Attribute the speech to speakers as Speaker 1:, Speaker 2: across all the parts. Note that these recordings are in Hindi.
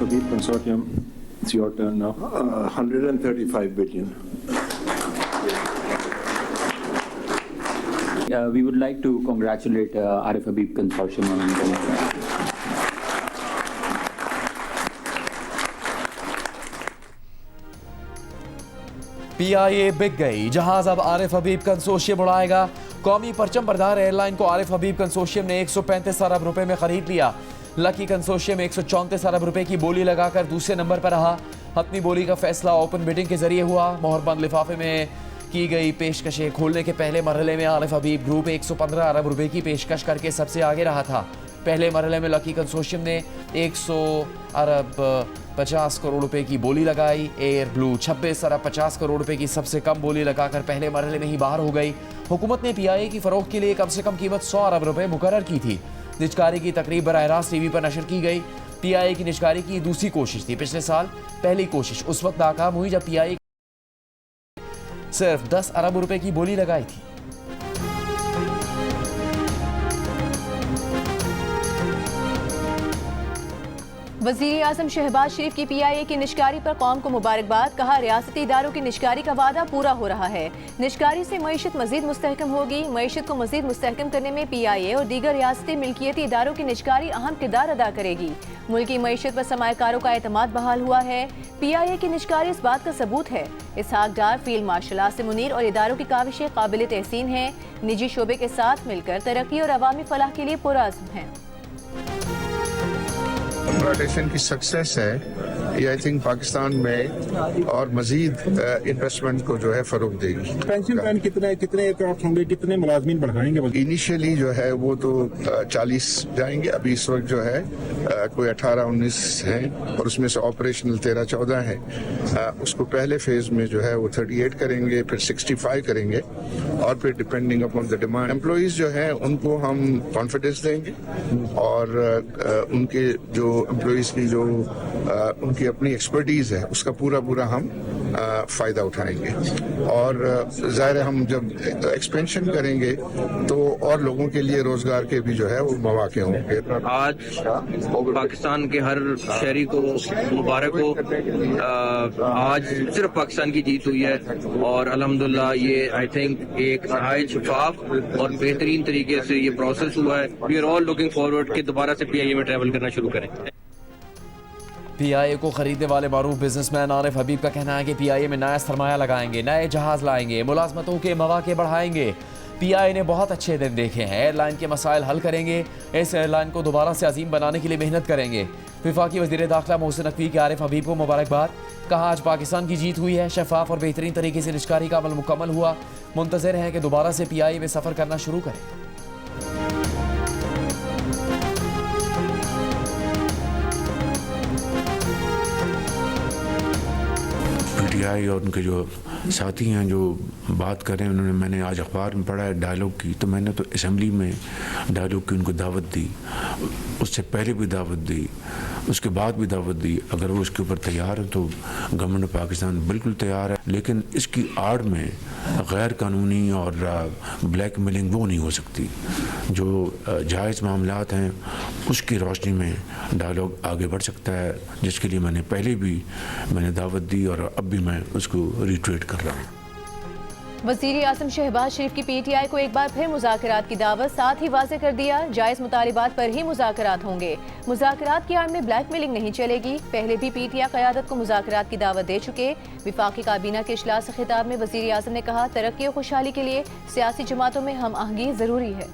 Speaker 1: Habib Consortium, it's your turn now.
Speaker 2: 135 billion.
Speaker 3: We would like to congratulate Arif Habib Consortium on
Speaker 4: PIA बिक गई, जहाज अब आरिफ हबीब कंसोशियम उड़ाएगा। कौमी परचम बरदार एयरलाइन को आरिफ हबीब कंसोशियम ने 135 अरब रुपए में खरीद लिया। लकी कंसोशियम 134 अरब रुपए की बोली लगाकर दूसरे नंबर पर रहा। हतमी बोली का फैसला ओपन बिडिंग के जरिए हुआ। मोहरबंद लिफाफे में की गई पेशकशें खोलने के पहले मरहले में आरिफ हबीब ग्रुप 115 अरब रुपए की पेशकश करके सबसे आगे रहा था। पहले मरहले में लकी कंसोशियम ने 100 अरब 50 करोड़ रुपए की बोली लगाई। एयर ब्लू 26 अरब 50 करोड़ रुपए की सबसे कम बोली लगाकर पहले मरहले में ही बाहर हो गई। हुकूमत ने PIA की फरोख्त के लिए कम से कम कीमत 100 अरब रुपए मुकर्रर की थी। निजकारी की तकरीब बराह रास्त TV पर नशर की गई। PIA की निजकारी की दूसरी कोशिश थी। पिछले साल पहली कोशिश उस वक्त नाकाम हुई जब PIA सिर्फ 10 अरब रुपए की बोली लगाई थी।
Speaker 5: वज़ीर आज़म शहबाज शरीफ की PIA की निजकारी पर कौम को मुबारकबाद। कहा, रियासती इदारों की निजकारी का वादा पूरा हो रहा है। निजकारी से मईशत मजीद मुस्तहकम होगी। मईशत को मजीद मुस्तहकम करने में PIA और दीगर रियासती मिल्कियती इदारों की निजकारी अहम किरदार अदा करेगी। मुल्की मईशत पर सरमायाकारों का एतमाद बहाल हुआ है। PIA की निजकारी इस बात का सबूत है। इसहाक डार, फील्ड मार्शल आसिम मुनीर और इदारों की काविशें काबिल तहसीन हैं। निजी शोबे के साथ मिलकर तरक्की और अवामी फलाह के लिए पुरअज़्म हैं।
Speaker 6: एक्सप्लॉयटेशन की सक्सेस है ये आई थिंक पाकिस्तान में और मजीद इन्वेस्टमेंट को जो है फरोग देगी।
Speaker 1: पेंशन प्लान कितने एयरक्राफ्ट होंगे, कितने मुलाजमीन बढ़ाएंगे?
Speaker 6: इनिशियली जो है वो तो 40 जाएंगे। अभी इस वक्त जो है कोई 18-19 हैं और उसमें से ऑपरेशनल 13-14 हैं। उसको पहले फेज में जो है वो 38 करेंगे, फिर 65 करेंगे और फिर depending upon the demand employees जो है उनको हम कॉन्फिडेंस देंगे और उनके जो एम्प्लॉइज की जो उनकी अपनी एक्सपर्टीज है उसका पूरा हम फायदा उठाएंगे। और जाहिर है हम जब एक्सपेंशन करेंगे तो और लोगों के लिए रोजगार के भी जो है वो मौके होंगे।
Speaker 7: आज पाकिस्तान के हर शहरी को मुबारक हो। आज सिर्फ पाकिस्तान की जीत हुई है और अल्हम्दुलिल्लाह ये आई थिंक एक नहायत शफाफ और बेहतरीन तरीके से ये प्रोसेस हुआ है। We are all looking forward कि दोबारा से PIA में ट्रैवल करना शुरू करें।
Speaker 4: PIA को खरीदने वाले मारूफ बिजनेसमैन आरिफ हबीब का कहना है कि PIA में नया सरमाया लगाएंगे, नए जहाज लाएंगे, मुलाजमतों के मौके बढ़ाएंगे। PIA ने बहुत अच्छे दिन देखे हैं। एयरलाइन के मसाइल हल करेंगे। इस एयरलाइन को दोबारा से अजीम बनाने के लिए मेहनत करेंगे। वफाकी वज़ीर दाखिला मोहसिन नकवी के आरिफ हबीब को मुबारकबाद। कहा, आज पाकिस्तान की जीत हुई है। शफाफ और बेहतरीन तरीके से निजकारी का अमल मुकम्मल हुआ। मुंतज़िर हैं कि दोबारा से PIA में सफ़र करना शुरू करें।
Speaker 8: PTI और उनके जो साथी हैं जो बात कर रहे हैं, उन्होंने मैंने आज अखबार में पढ़ा है डायलॉग की, तो मैंने तो असेंबली में डायलॉग की उनको दावत दी, उससे पहले भी दावत दी, उसके बाद भी दावत दी। अगर वो उसके ऊपर तैयार है तो गवर्नमेंट ऑफ पाकिस्तान बिल्कुल तैयार है, लेकिन इसकी आड़ में गैर कानूनी और ब्लैक मेलिंग वो नहीं हो सकती। जो जायज़ मामलात हैं उसकी रोशनी में डायलॉग आगे बढ़ सकता है, जिसके लिए मैंने पहले भी दावत दी और अब भी मैं उसको रिट्वीट कर रहा हूँ।
Speaker 5: वज़ीर आज़म शहबाज शरीफ की PTI को एक बार फिर मुज़ाकरात की दावत, साथ ही वाज़ेह कर दिया जायज़ मुतालिबात पर ही मुज़ाकरात होंगे। मुज़ाकरात की आड़ में ब्लैकमेलिंग नहीं चलेगी। पहले भी PTI क़यादत को मुज़ाकरात की दावत दे चुके। वफाकी काबीना के इजलास से खिताब में वज़ीर आज़म ने कहा, तरक्की और खुशहाली के लिए सियासी जमातों में हम आहंगी ज़रूरी है।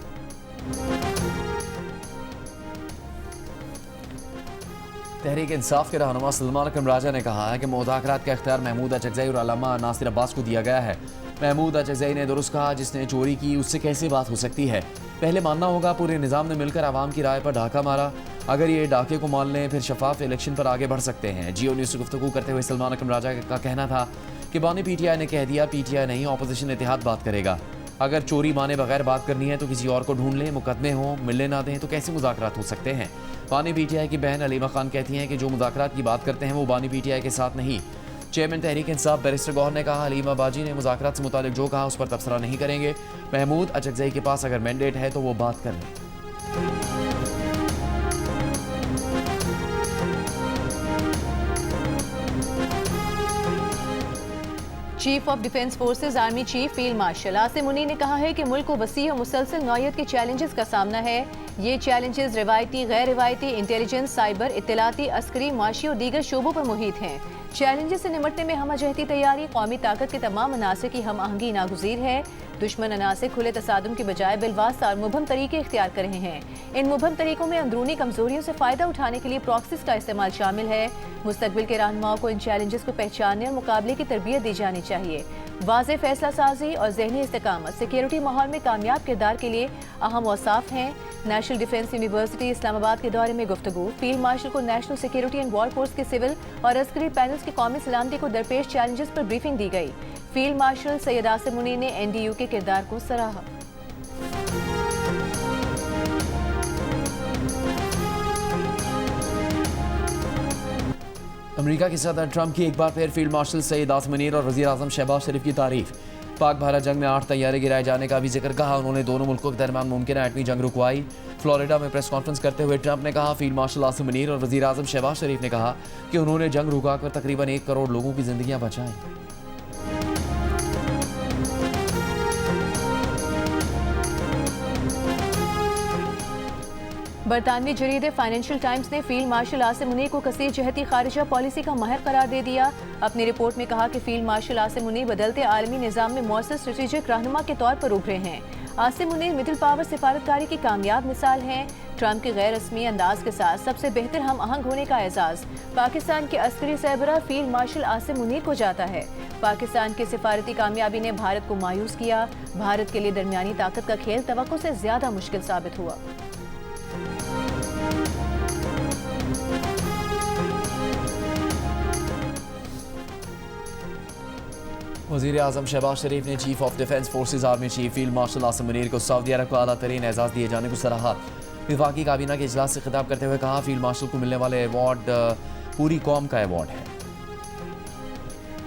Speaker 4: तहरीक इंसाफ के रहनुमा सलमान अकरम राजा ने कहा है कि मुज़ाकरात का इख्तियार महमूद अचकज़ई और अल्लामा नासिर अब्बास को दिया गया है। महमूद अचकज़ई ने दुरुस्त कहा, जिसने चोरी की उससे कैसे बात हो सकती है। पहले मानना होगा पूरे निज़ाम ने मिलकर आवाम की राय पर डाका मारा। अगर ये डाके को मान लें फिर शफाफ इलेक्शन पर आगे बढ़ सकते हैं। जियो न्यूज़ से गुफ्तगू करते हुए सलमान अकरम राजा का कहना था कि बानी PTI ने कह दिया, PTI नहीं अपोजिशन इत्तेहाद बात करेगा। अगर चोरी माने बगैर बात करनी है तो किसी और को ढूंढ लें, मुकदमे हों, मिलने ना दें तो कैसे मुज़ाकरात हो सकते हैं। बानी PTI की बहन अलीमा खान कहती हैं कि जो मुज़ाकरात की बात करते हैं वो बानी PTI के साथ नहीं। चेयरमैन तहरीक इंसाफ बैरिस्टर गौहर ने कहा, हलीमा बाजी ने मुज़ाकरात से मुतालिक जो कहा उस पर तबसरा नहीं करेंगे। महमूद अचकज़ई के पास अगर मैंडेट है तो वो बात कर लें।
Speaker 5: Chief of defence forces army chief field marshal Asim Munir ने कहा है कि मुल्क को वसी और मुसलसल नौयत के चैलेंजेस का सामना है। ये चैलेंजेस रिवायती, गैर रिवायती, इंटेलिजेंस, साइबर, इत्तलाती, अस्करी, माशी और दीगर शोबों पर मुहित हैं। चैलेंजेस से निमटने में हमअहदी तैयारी कौमी ताकत के तमाम अनासर की हम आहंगी नागुज़ीर है। दुश्मन अनासर खुले तसादुम के बजाय बिलवास्ता और मुबहम तरीके इख्तियार कर रहे हैं। इन मुबहम तरीकों में अंदरूनी कमजोरियों से फ़ायदा उठाने के लिए प्रॉक्सीज का इस्तेमाल शामिल है। मुस्तकबिल के रहनुमाओं को इन चैलेंजेस को पहचानने और मुकाबले की तरबियत दी जानी चाहिए। वाज़ेह फैसला साजी और ज़हनी इस्तेकामत सिक्योरिटी माहौल में कामयाब किरदार के लिए अहम औसाफ हैं। नेशनल डिफेंस यूनिवर्सिटी इस्लामाबाद के दौरे में गुफ्तगू। फील्ड मार्शल को national security and war force के सिविल और अस्करी पैनल्स की कौमी सलामती को दरपेश चैलेंजेस पर ब्रीफिंग दी गई। फील्ड मार्शल सैयद आसिम मुनीर ने NDU के किरदार को सराहा।
Speaker 4: अमेरिका के सदर ट्रंप की एक बार फिर फील्ड मार्शल सैयद आसिम मुनीर और वज़ीर आज़म शहबाज शरीफ की तारीफ। पाक भारत जंग में 8 तैयारे गिराए जाने का भी जिक्र कहा। उन्होंने दोनों मुल्कों के दरमियान मुमकिन एटमी जंग रुकवाई। फ्लोरिडा में प्रेस कॉन्फ्रेंस करते हुए ट्रंप ने कहा, फील्ड मार्शल आसिम मुनीर और वज़ीर आज़म शहबाज शरीफ ने कहा कि उन्होंने जंग रुकाकर तकरीबन 1 करोड़ लोगों की जिंदगियां बचाई।
Speaker 5: बरतानवी जरीदे फाइनेंशियल टाइम्स ने फील्ड मार्शल आसिम मुनीर को कसीर जहती खारिजा पॉलिसी का माहिर करार दे दिया। अपनी रिपोर्ट में कहा कि फील्ड मार्शल आसिम मुनीर बदलते आलमी निज़ाम में मौसर स्ट्रेटेजिक रहनुमा के तौर पर उभरे हैं। आसिम मुनीर मिडिल पावर सिफारतकारी की कामयाब मिसाल हैं। ट्रंप के गैर रस्मी अंदाज के साथ सबसे बेहतर हम आहंग होने का एजाज़ पाकिस्तान के अस्करी सरबराह फील्ड मार्शल आसिम मुनीर को जाता है। पाकिस्तान की सिफारती कामयाबी ने भारत को मायूस किया। भारत के लिए दरमियानी ताकत का खेल तवक्को से ज्यादा मुश्किल साबित हुआ।
Speaker 4: वज़ीर आज़म शहबाज शरीफ ने chief of defence forces army chief field marshal Asim Munir को सऊदी अरब को आला तरीन एजाज़ दिए जाने को सराहा। वफाकी काबीना के इजलास से खिताब करते हुए कहा, फील्ड मार्शल को मिलने वाले अवार्ड पूरी कौम का अवार्ड है।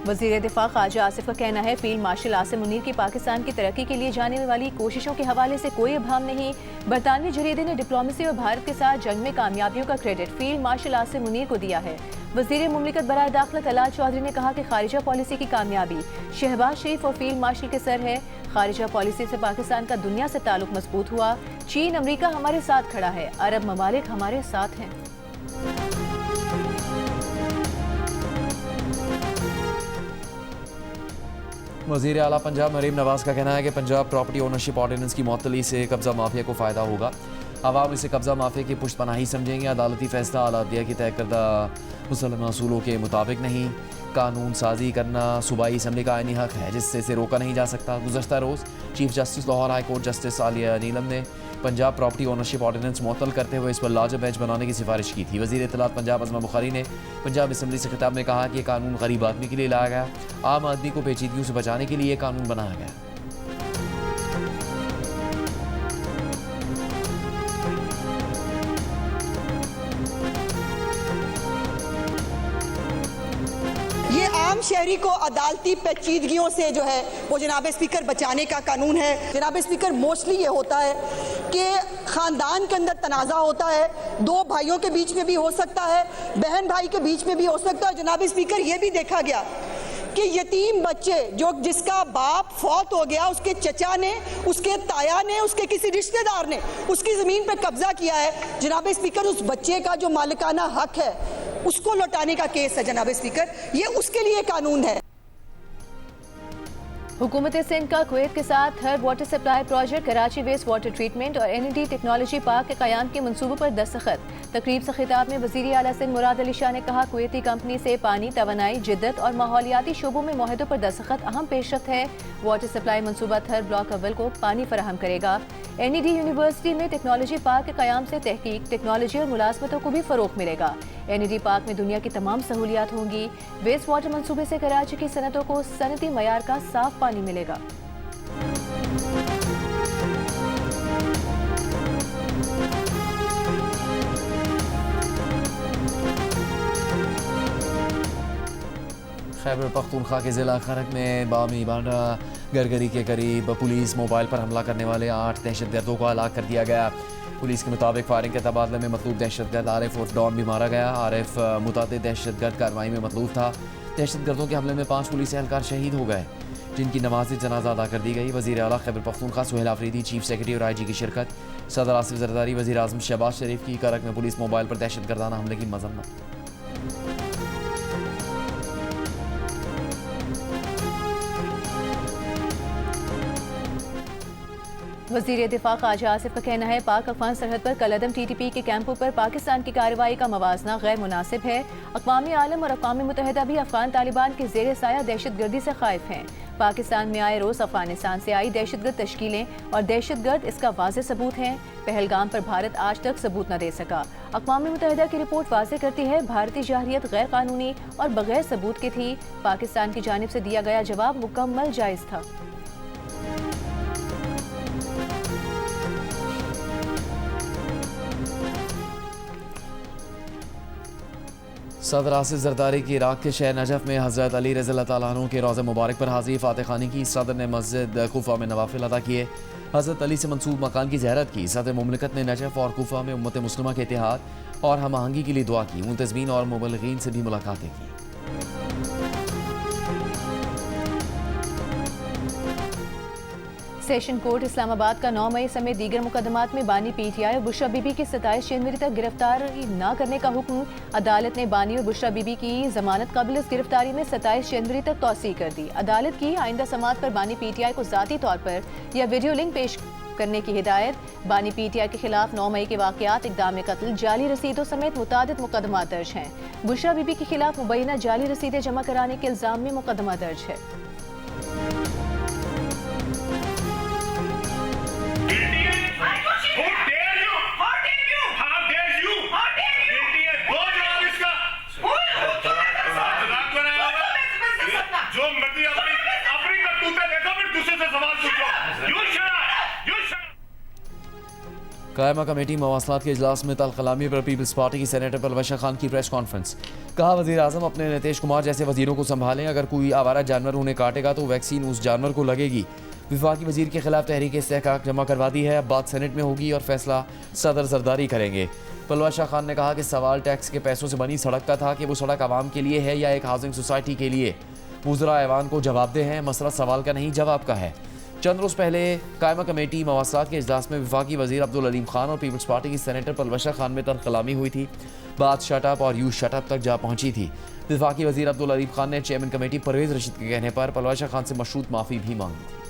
Speaker 5: वज़ीर दिफा ख्वाजा आसिफ का कहना है, फील्ड मार्शल आसिम मुनीर की पाकिस्तान की तरक्की के लिए जाने वाली कोशिशों के हवाले से कोई अभाव नहीं। बरतानवी जरीदे ने डिप्लोमेसी और भारत के साथ जंग में कामयाबियों का credit field marshal Asim Munir को दिया है। वज़ीर मुमलिकत बराए दाखिला तलाल चौधरी ने कहा कि खारिजा पॉलिसी की कामयाबी शहबाज शरीफ और फील्ड मार्शल के सर है। खारिजा पॉलिसी से पाकिस्तान का दुनिया से ताल्लुक मजबूत हुआ। चीन, अमरीका हमारे साथ खड़ा है, अरब ममालिक हमारे साथ हैं।
Speaker 4: वज़ीर आला पंजाब मरीम नवाज का कहना है कि पंजाब प्रॉपर्टी ओनरशिप ऑर्डिनेंस की मुअत्तली से कब्जा माफिया को फ़ायदा होगा। अवाम इसे कब्जा माफिया की पुष्टपनाही समझेंगे। अदालती फैसला आला-दिया की तय करदा मुसलमान असूलों के मुताबिक नहीं। कानून साजी करना सूबाई असम्बली का आईनी हक है जिससे इसे रोका नहीं जा सकता। गुज़श्ता रोज़ chief justice Lahore high court justice Aliya Neelam ने पंजाब प्रॉपर्टी ओनरशिप ऑर्डिनेंस मुअत्तल करते हुए इस पर लार्जर बेंच बनाने की सिफारिश की थी। वज़ीर इत्तलात पंजाब अज़मा बुखारी ने पंजाब असम्बली से खिताब में कहा कि यह कानून गरीब आदमी के लिए लाया गया, आम आदमी को पेचीदगियों से बचाने के लिए यह कानून बनाया गया।
Speaker 9: आम शहरी को अदालती पेचीदगियों से जो है वो जनाब स्पीकर बचाने का कानून है। जनाब स्पीकर मोस्टली ये होता है कि ख़ानदान के अंदर तनाज़ा होता है, दो भाइयों के बीच में भी हो सकता है, बहन भाई के बीच में भी हो सकता है। जनाब स्पीकर ये भी देखा गया कि यतीम बच्चे जो जिसका बाप फौत हो गया, उसके चचा ने, उसके ताया ने, उसके किसी रिश्तेदार ने उसकी ज़मीन पर कब्जा किया है। जनाब स्पीकर उस बच्चे का जो मालिकाना हक है उसको लौटाने का केस है। जनाब स्पीकर ये उसके लिए कानून है।
Speaker 5: हुकूमत सिंध का कुवैत के साथ third water supply project Karachi waste water treatment और NED टेक्नोलॉजी पार्क के क़याम के मंसूबों पर दस्तखत। तकरीब से खिताब में वज़ीर आला सिंध मुराद अली शाह ने कहा, कुवैती कंपनी से पानी, तवानाई, जिद्दत और माहौलियाती शोबों में मुआहदों पर दस्तखत अहम पेशरफ्त है। वाटर सप्लाई मंसूबा थर्ड ब्लॉक अव्वल को पानी फराहम करेगा। NED यूनिवर्सिटी में टेक्नोलॉजी पार्क के क़याम से तहकीक, टेक्नोलॉजी और मुलाजमतों को भी फ़रोग़ मिलेगा। NED पार्क में दुनिया की तमाम सहूलियात होंगी। वेस्ट वाटर मंसूबे से कराची की सनतों को सनती मयार का साफ पानी मिलेगा।
Speaker 4: खैबर पख्तूनख्वा के ज़िला खरक में बामी बांडा गरगरी के करीब पुलिस मोबाइल पर हमला करने वाले 8 दहशतगर्दों को हलाक कर दिया गया। पुलिस के मुताबिक फायरिंग के तबादले में मतलूब दहशतगर्द आरिफ उर्फ डॉन भी मारा गया। आरिफ मुतादिद दहशतगर्द कार्रवाई में मतलूब था। दहशतगर्दों के हमले में 5 पुलिस एहलकार शहीद हो गए, जिनकी नमाज जनाजा अदा कर दी गई। वज़ीर आला खैबर पख्तूनख्वा सुहेल आफरीदी, चीफ सेक्रेटरी और IG की शिरकत। सदर आसिफ जरदारी, वज़ीर आज़म शहबाज शरीफ की करक में पुलिस मोबाइल पर दहशतगर्दाना हमले की मजम्मत।
Speaker 5: वज़ीर दिफा ख्वाजा आसिफ का कहना है पाक अफगान सरहद पर कलअदम TTP के कैंपों पर पाकिस्तान की कार्रवाई का मवाजना गैर मुनासिब है। अक़वामी आलम और अक़वाम मुत्तहिदा भी अफगान तालिबान के ज़ेर साया दहशतगर्दी से खाइफ हैं। पाकिस्तान में आए रोज़ अफगानिस्तान से आई दहशतगर्द तश्कीलें और दहशतगर्द इसका वाज़ेह सबूत हैं। पहलगाम पर भारत आज तक सबूत न दे सका। अक़वाम मुत्तहिदा की रिपोर्ट वाज़ेह करती है भारतीय जाहिरियत गैर कानूनी और बगैर सबूत की थी। पाकिस्तान की जानिब से दिया गया जवाब मुकम्मल जायज़ था।
Speaker 4: सदर आसिफ जरदारी की इराक के शहर नजफ में हज़रत अली रज़ियल्लाहु तआला अन्हु के रोज़े मुबारक पर हाज़िरी फ़ातिह ख़ानी की। सदर ने मस्जिद कुफा में नवाफिल अदा किए। हज़रत अली से मंसूब मकान की ज़ियारत की। सदर मुमलिकत ने नजफ और कुफा में उम्मत मुस्लिमा के इत्तेहाद और हम आहंगी के लिए दुआ की। मुंतज़मीन और मुबल्लिगीन से भी मुलाकातें की।
Speaker 5: सेशन कोर्ट इस्लामाबाद का 9 मई समेत दीगर मुकदमात में बानी PTI और बुशरा बीबी की 27 जनवरी तक गिरफ्तारी न करने का हुक्म। अदालत ने बानी और बुशरा बीबी की जमानत काबिल गिरफ्तारी में 27 जनवरी तक तौसी कर दी। अदालत की आइंदा समात पर बानी PTI को ज़ाती तौर पर या वीडियो लिंक पेश करने की हिदायत। बानी PTI के खिलाफ 9 मई के वाक़यात, इक़दाम कत्ल, जाली रसीदों समेत मुतादिद मुकदमा दर्ज हैं। बुशरा बीबी के खिलाफ मुबैना जाली रसीदें जमा कराने के इल्ज़ाम में मुकदमा दर्ज है।
Speaker 4: कायमा कमेटी मवासलात के इजलास में तल कलामी पर पीपल्स पार्टी की सेनेटर पलवशा खान की प्रेस कॉन्फ्रेंस। कहा वज़ीर आज़म अपने नीतीश कुमार जैसे वजीरों को संभालें। अगर कोई आवारा जानवर उन्हें काटेगा तो वैक्सीन उस जानवर को लगेगी। विफाकी वजीर के खिलाफ तहरीक इस्तेहकाक जमा करवा दी है। अब बात सेनेट में होगी और फैसला सदर जरदारी करेंगे। पलवशा खान ने कहा कि सवाल टैक्स के पैसों से बनी सड़क का था कि वो सड़क आवाम के लिए है या एक हाउसिंग सोसाइटी के लिए। वज़रा ऐवान को जवाब दे हैं, मसला सवाल का नहीं जवाब का है। चंद रोज़ पहले कायमा कमेटी मवासलात के इजलास में विफाकी वज़ीर अब्दुल अलीम खान और पीपल्स पार्टी की सेनेटर पलवशा खान में तरकलामी हुई थी। बात शटअप और यू शटअप तक जा पहुंची थी। विफाकी वज़ीर अब्दुल अलीम खान ने चेयरमैन कमेटी परवेज़ रशीद के कहने पर पलवशा खान से मशरूत माफ़ी भी मांगी थी।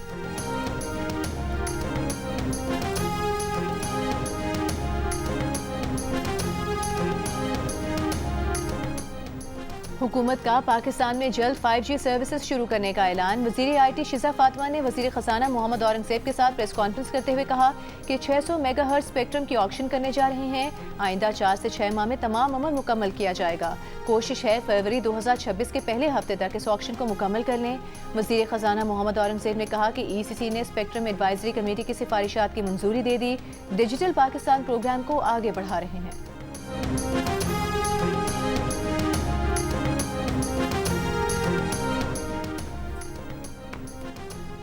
Speaker 5: हुकूमत का पाकिस्तान में जल्द 5G सर्विसेज शुरू करने का ऐलान। वज़ीर IT शिजा फातिमा ने वज़ीर ख़ज़ाना मोहम्मद औरंगज़ेब के साथ प्रेस कॉन्फ्रेंस करते हुए कहा कि 600 मेगाहर्ट्ज़ स्पेक्ट्रम की ऑक्शन करने जा रहे हैं। आइंदा 4 से 6 माह में तमाम अमल मुकम्मल किया जाएगा। कोशिश है फरवरी 2026 के पहले हफ्ते तक इस ऑक्शन को मुकम्मल कर लें। वज़ीर ख़ज़ाना मोहम्मद औरंगज़ेब ने कहा कि ECC ने स्पेक्ट्रम एडवाइजरी कमेटी की सिफारिशात की मंजूरी दे दी। डिजिटल पाकिस्तान प्रोग्राम को आगे बढ़ा रहे हैं।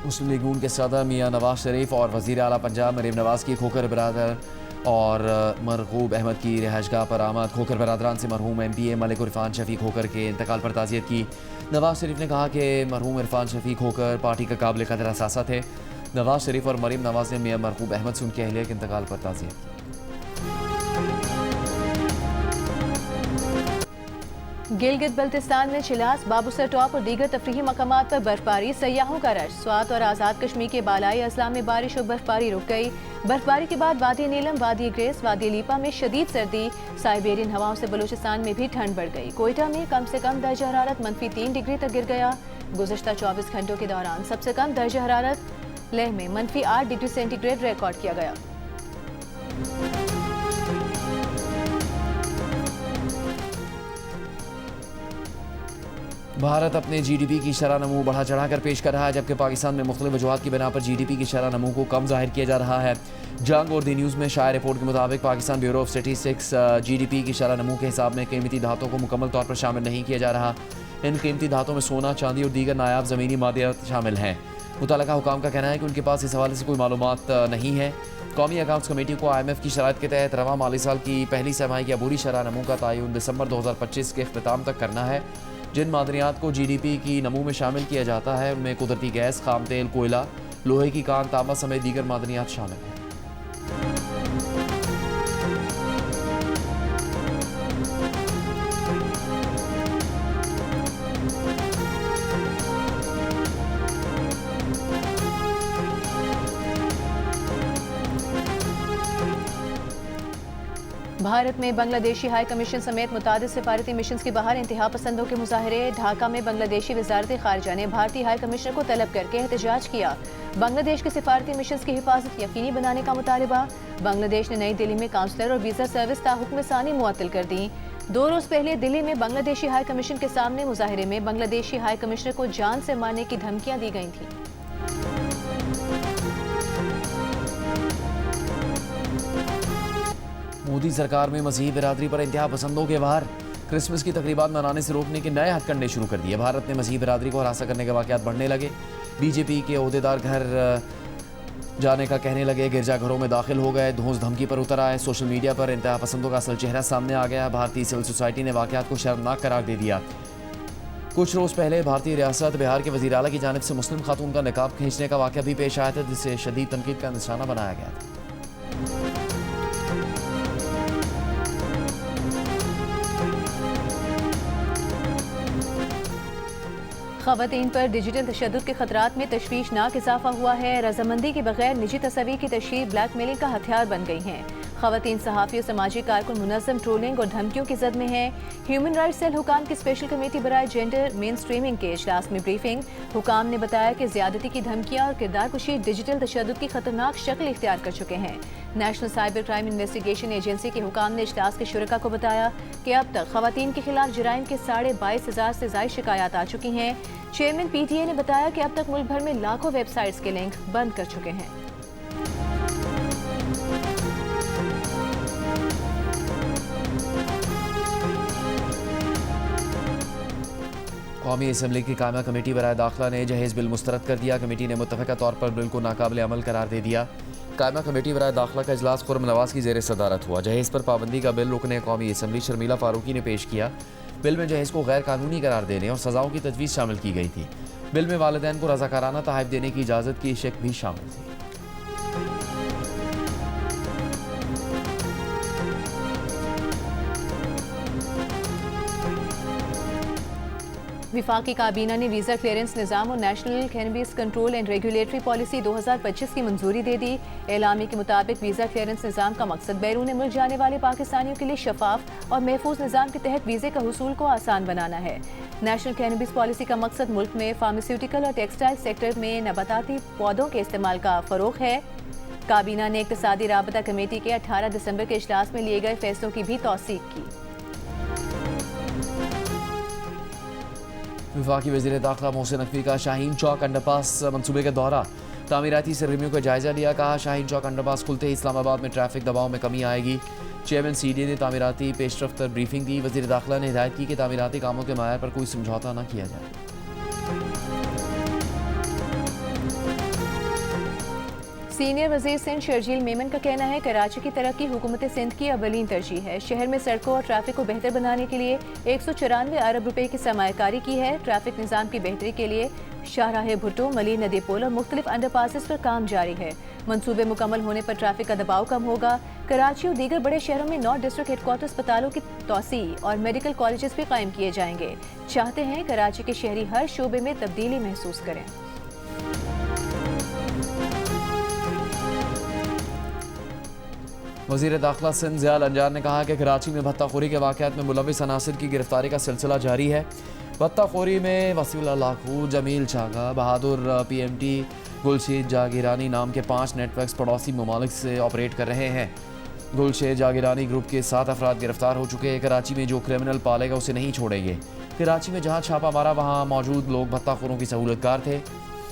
Speaker 4: मुस्लिम लीग नून के सदर मियां नवाज शरीफ और वज़ीर आला पंजाब मरीम नवाज की खोखर बरादर और मरगूब अहमद की रिहाइशगाह पर आमद। खोखर बरादरान से मरहूम MPA मलिक इरफान शफीक खोखर के इंतकाल पर ताज़ियत की। नवाज शरीफ ने कहा कि मरहूम इरफान शफीक खोखर पार्टी का काबिल कदर असासा थे। नवाज शरीफ और मरीम नवाज ने मियां मरगूब अहमद से उनके अहलिया के इंतकाल पर ताज़ियत की।
Speaker 5: गिलगित बल्तिस्तान में चिलास, बाबूसर टॉप और दीगर तफरीही मकामात पर बर्फबारी, सयाहों का रश। स्वात और आज़ाद कश्मीर के बालाई अजला में बारिश और बर्फबारी रुक गई। बर्फबारी के बाद वादी नीलम, वादी ग्रेस, वादी लीपा में शदीद सर्दी। साइबेरियन हवाओं से बलूचिस्तान में भी ठंड बढ़ गई। कोयटा में कम से कम दर्जा हरारत -3 डिग्री तक गिर गया। गुज़श्ता 24 घंटों के दौरान सबसे कम दर्जा हरारत लेह में -8 डिग्री सेंटीग्रेड रिकॉर्ड किया गया।
Speaker 4: भारत अपने GDP की शरह नमू बढ़ा चढ़ाकर पेश कर रहा है, जबकि पाकिस्तान में मुख्तलिफ वजूहात की बिना पर GDP की शरह नमू को कम जाहिर किया जा रहा है। जंग और दी न्यूज़ में शाया रिपोर्ट के मुताबिक Pakistan bureau of statistics GDP की शरह नमू के हिसाब में कीमती धातों को मुकम्मल तौर पर शामिल नहीं किया जा रहा। इन कीमती धातों में सोना, चांदी और दीगर नायाब ज़मीनी मादियात शामिल हैं। मुतल्लिका हुकाम का कहना है कि उनके पास इस हवाले से कोई मालूमात नहीं है। कौमी अकाउंट्स कमेटी को IMF की शराइत के तहत रवा माली साल की पहली सरमाही की अबूरी शरह नमू का तयन दिसंबर 2025 के अख्ताम तक करना है। जिन मादनियात को GDP की नमू में शामिल किया जाता है उनमें कुदरती गैस, खाम तेल, कोयला, लोहे की कान, तांबा समेत दीगर मादनियात शामिल हैं।
Speaker 5: भारत में बांग्लादेशी हाई कमीशन समेत मुतादिद सिफारती मिशन के बाहर इंतहा पसंदों के मुजाहरे। ढाका में बांग्लादेशी वजारत खारजा ने भारतीय हाई कमिश्नर को तलब करके एहतजाज किया। बांग्लादेश के सिफारती मिशन की हिफाजत यकीनी बनाने का मुतालबा। बांग्लादेश ने नई दिल्ली में काउंसलर और वीजा सर्विस ताहुक्म सानी मुअत्तल कर दी। 2 रोज पहले दिल्ली में बांग्लादेशी हाई कमीशन के सामने मुजाहरे में बांग्लादेशी हाई कमिश्नर को जान से मारने की धमकियां दी गई थी।
Speaker 4: मोदी सरकार में मसीह बिरादरी पर इंतहा पसंदों के वार। क्रिसमस की तकरीबात मनाने से रोकने के नए हथकंडे शुरू कर दिए। भारत में मसीह बिरादरी को हरासा करने के वाकयात बढ़ने लगे। बीजेपी के ओहदेदार घर जाने का कहने लगे, गिरजाघरों में दाखिल हो गए, धौंस धमकी पर उतर आए। सोशल मीडिया पर इंतहा पसंदों का असल चेहरा सामने आ गया। भारतीय सिविल सोसाइटी ने वाकयात को शर्मनाक करार दे दिया। कुछ रोज पहले भारतीय रियासत बिहार के वज़ीर आला की जानिब से मुस्लिम खातून का निकाब खींचने का वाकया भी पेश आया था, जिसे शदीद तनकीद का निशाना बनाया गया था।
Speaker 5: ख़वातीन पर डिजिटल तशद्दुद के खतरात में तशवीशनाक इजाफा हुआ है। रजामंदी के बगैर निजी तस्वीर की तशहीर ब्लैकमेलिंग का हथियार बन गई हैं। ख़वातीन सहाफ़ी और समाजी कारकुन मुनज़्ज़म ट्रोलिंग और धमकियों की जद में हैं। ह्यूमन राइट्स सेल हुकाम की स्पेशल कमेटी बराए जेंडर मेन स्ट्रीमिंग के इजलास में ब्रीफिंग। हुकाम ने बताया कि ज़्यादती की धमकियाँ और किरदार कुशी डिजिटल तशद्दुद की खतरनाक शक्ल इख्तियार कर चुके हैं। National cyber crime investigation agency के हुकाम ने इजलास के शुरका को बताया कि अब तक ख़वातीन के खिलाफ जराइम के 22,500 से ज़ायद शिकायत आ चुकी हैं। चेयरमैन PTA ने बताया कि अब तक मुल्क भर में लाखों वेबसाइट्स के लिंक बंद कर चुके हैं।
Speaker 4: कौमी असम्बली की कायमा कमेटी बराए दाखिला ने जहेज़ बिल मुस्तरद कर दिया। कमेटी ने मुत्तफ़िका तौर पर बिल को नाकाबिल अमल करार दे दिया। कायमा कमेटी बराए दाखिला का इजलास खुर्रम नवाज़ की ज़ेर सदारत हुआ। जहेज़ पर पाबंदी का बिल रुकने कौमी असम्बली शर्मिला फारूकी ने पेश किया। बिल में जहेज़ को गैर कानूनी करार देने और सज़ाओं की तजवीज़ शामिल की गई थी। बिल में वालिदैन को रज़ाकाराना तहफ़ देने की इजाज़त की शिक भी शामिल थी।
Speaker 5: विफाकी काबीना ने वीज़ा क्लियरेंस निज़ाम और national cannabis control and regulatory policy 2025 की मंजूरी दे दी। एलामी के मुताबिक वीज़ा क्लियरेंस निज़ाम का मकसद बैरून मुल्क जाने वाले पाकिस्तानियों के लिए शफाफ और महफूज निज़ाम के तहत वीज़े का हुसूल को आसान बनाना है। नेशनल कैनबिस पॉलिसी का मकसद मुल्क में फार्मास्यूटिकल और टेक्सटाइल सेक्टर में नबाताती पौधों के इस्तेमाल का फ़रोग़ है। काबीना ने इक़्तिसादी राबता कमेटी के 18 दिसंबर के इजलास में लिए गए फैसलों की भी तौसीक की।
Speaker 4: वफाकी वज़ीर दाखिला मोहसिन नकवी का शाहीन चौक अंडरपास मनसूबे का दौरा। तामीराती सरगर्मियों का जायजा लिया। कहा, शाहीन चौक अंडरपास खुलते ही इस्लामाबाद में ट्रैफिक दबाव में कमी आएगी। चेयरमैन CDA ने तामीराती पेशरफ्त पर ब्रीफिंग दी। वज़ीर दाखिला ने हिदायत की कि तामीराती कामों के मायार पर कोई समझौता न किया जाए।
Speaker 5: सीनियर वज़ीर सिंध शर्जील मेमन का कहना है कराची की तरक्की हुकूमत सिंध की अवलीन तरजीह है। शहर में सड़कों और ट्रैफिक को बेहतर बनाने के लिए 194 अरब रुपए की सरमायाकारी की है। ट्रैफिक निज़ाम की बेहतरी के लिए शाहराह भुट्टो, मली नदी पुल और मुख्तलिफ अंडरपासेस पर काम जारी है। मंसूबे मुकम्मल होने पर ट्रैफिक का दबाव कम होगा। कराची और दीगर बड़े शहरों में 9 डिस्ट्रिक्ट हेडक्वार्टर अस्पतालों की तोसी और मेडिकल कॉलेजेस भी कायम किए जाएंगे। चाहते हैं कराची के शहरी हर शोबे में तब्दीली महसूस करें।
Speaker 4: वज़ीर दाखिला सिंध ज़ियाल अंजार ने कहा कि कराची में भत्ताखोरी के वाक़यात में मुलविस अनासिर की गिरफ्तारी का सिलसिला जारी है। भत्ताखोरी में वसीउल्लाह लाखू, जमील चागा, बहादुर PMT, गुलशेद जागीरानी नाम के 5 नेटवर्क्स पड़ोसी ममालिक से ऑपरेट कर रहे हैं। गुलशेद जागीरानी ग्रुप के 7 अफराद गिरफ्तार हो चुके हैं। कराची में जो क्रिमिनल पालेगा उसे नहीं छोड़ेंगे। कराची में जहाँ छापा मारा वहाँ मौजूद लोग भत्ताखोरों की सहूलतकार थे।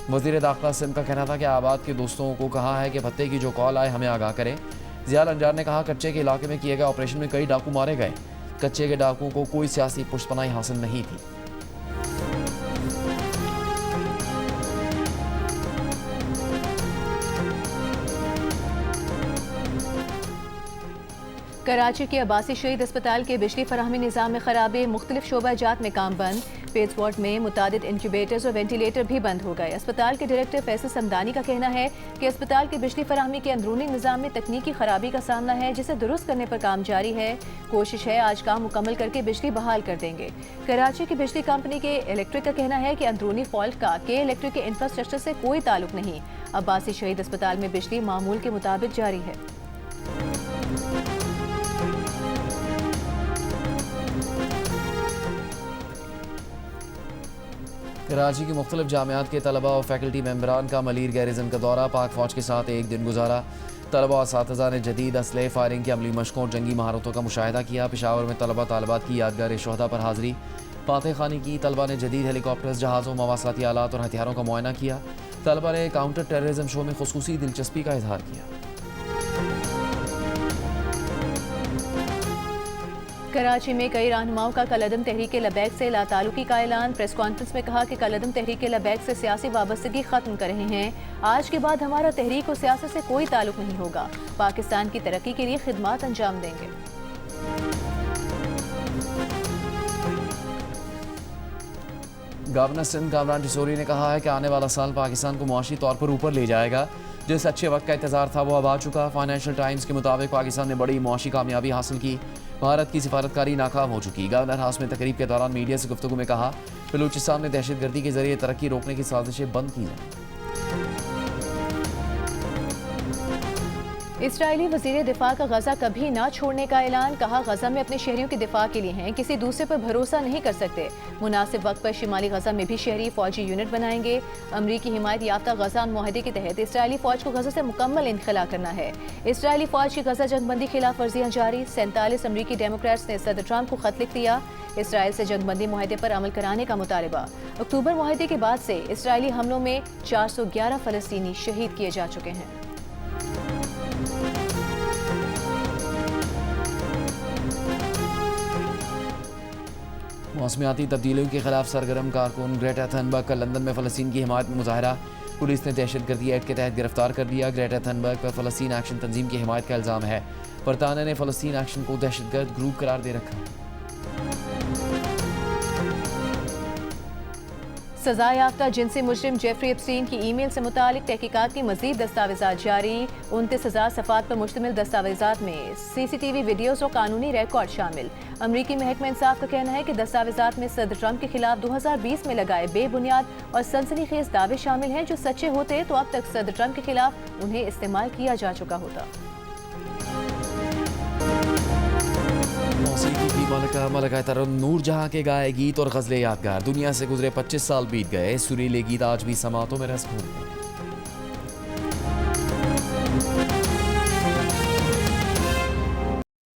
Speaker 4: वज़ीर दाखिला सिंध का कहना था कि आबाद के दोस्तों को कहा है कि भत्ते की जो कॉल आए हमें आगाह करें। ज़ियाल अंजार ने कहा, कच्चे के इलाके में किए गए ऑपरेशन में कई डाकू मारे गए। कच्चे के डाकुओं को कोई सियासी पुष्पनाई हासिल नहीं थी।
Speaker 5: कराची के अब्बासी शहीद अस्पताल के बिजली फराहमी निज़ाम में खराबी, मुख्तलिफ शोबा जात में काम बंद। पेट्स वार्ड में मुतादिद इंक्यूबेटर्स और वेंटिलेटर भी बंद हो गए। अस्पताल के डायरेक्टर फैसल समदानी का कहना है कि अस्पताल के बिजली फराहमी के अंदरूनी निज़ाम में तकनीकी खराबी का सामना है, जिसे दुरुस्त करने पर काम जारी है। कोशिश है आज काम मुकम्मल करके बिजली बहाल कर देंगे। कराची की बिजली कंपनी के इलेक्ट्रिक का कहना है कि अंदरूनी फॉल्ट का के इलेक्ट्रिक के इंफ्रास्ट्रक्चर से कोई ताल्लुक नहीं। अब्बासी शहीद अस्पताल में बिजली मामूल के मुताबिक जारी है।
Speaker 4: कराची की मुख्तलिफ जामियात के तलबा और फैकल्टी मेम्बरान का मलीर गैरिजन का दौरा, पाक फौज के साथ एक दिन गुजारा। तलबा और असातिज़ा ने जदीद असले, फायरिंग की अमली मशकों और जंगी महारतों का मुशाहिदा किया। पेशावर में तलबा तालिबात की यादगार शोहदा पर हाजिरी, फातह खानी की। तलबा ने जदीद हेलीकॉप्टर्स, जहाज़ों, मवासलाती आलात और हथियारों का मुआयना किया। तलबा ने काउंटर टेररिज्म शो में खुसूसी दिलचस्पी का इजहार किया।
Speaker 5: कराची में कई रहनुमाओं का कलअदम तहरीक लबैक से लाताल्लुकी का ऐलान। प्रेस कॉन्फ्रेंस में कहा कि कलअदम तहरीक लबैक से सियासी वाबस्तगी खत्म कर रहे हैं। आज के बाद हमारा तहरीक और सियासत से कोई ताल्लुक नहीं होगा। पाकिस्तान की तरक्की के लिए खिदमत अंजाम देंगे।
Speaker 4: गवर्नर सिंध कामरान टिसोरी ने कहा है कि आने वाला साल पाकिस्तान को मुआशी तौर पर ऊपर ले जाएगा। जिस अच्छे वक्त का इंतजार था वो अब आ चुका। फाइनेंशियल टाइम्स के मुताबिक पाकिस्तान ने बड़ी मुआशी कामयाबी हासिल की। भारत की सिफारतकारी नाकाम हो चुकी। गवर्नर हाउस में तकरीब के दौरान मीडिया से गुफ्तगू में कहा, बलूचिस्तान में दहशतगर्दी के जरिए तरक्की रोकने की साजिशें बंद की जाएं।
Speaker 5: इस्राएली वज़ीर दिफा का गजा कभी ना छोड़ने का ऐलान। कहा, गजा में अपने शहरियों के दिफा के लिए हैं, किसी दूसरे पर भरोसा नहीं कर सकते। मुनासिब वक्त पर शिमाली गजा में भी शहरी फौजी यूनिट बनाएंगे। अमरीकी हिमायत याफ्ता गजा मुआहदे के तहत इसराइली फौज को गजा से मुकम्मल इनखला करना है। इसराइली फौज की गजा जंगबंदी खिलाफ वर्जियां जारी। 47 अमरीकी डेमोक्रेट्स ने सदर ट्रंप को खत लिख दिया। इसराइल से जंगबंदी मुआहदे पर अमल कराने का मुतालबा। अक्टूबर मुआहदे के बाद से इसराइली हमलों में 411 फलस्तीनी शहीद किए जा चुके हैं।
Speaker 4: मौसमियाती तब्दीलियों के खिलाफ सरगर्म कारकुन ग्रेटा थनबर्ग का लंदन में फ़लस्तीन की हिमायत में मुजाहरा। पुलिस ने दहशतगर्दी एक्ट के तहत गिरफ्तार कर लिया। ग्रेटा थनबर्ग पर फ़लस्तीन एक्शन तंजीम की हिमायत का इल्ज़ाम है। बरतानिया ने फ़लस्तीन एक्शन को दहशतगर्द ग्रुप करार दे रखा।
Speaker 5: सजा याफ्ता जिनसी मुजरिम जेफरी एप्स्टीन की ईमेल से मुतालिक तहकीकात की मजीद दस्तावेजात जारी। 29,000 सफ़ात पर मुश्तमिल दस्तावेजात में CCTV वीडियोज़ और कानूनी रिकॉर्ड शामिल। अमरीकी महकमा इंसाफ का कहना है कि दस्तावेजात में सदर ट्रंप के खिलाफ 2020 में लगाए बेबुनियाद और सनसनीखेज दावे शामिल हैं, जो सच्चे होते तो अब तक सदर ट्रंप के खिलाफ उन्हें इस्तेमाल किया जा चुका होता।
Speaker 4: मौसीकी की मलका तरन्नुम नूर जहां के गाए गीत और गज़लें यादगार। दुनिया से गुजरे 25 साल बीत गए, सुरीले गीत आज भी समातों में रस भूल गए।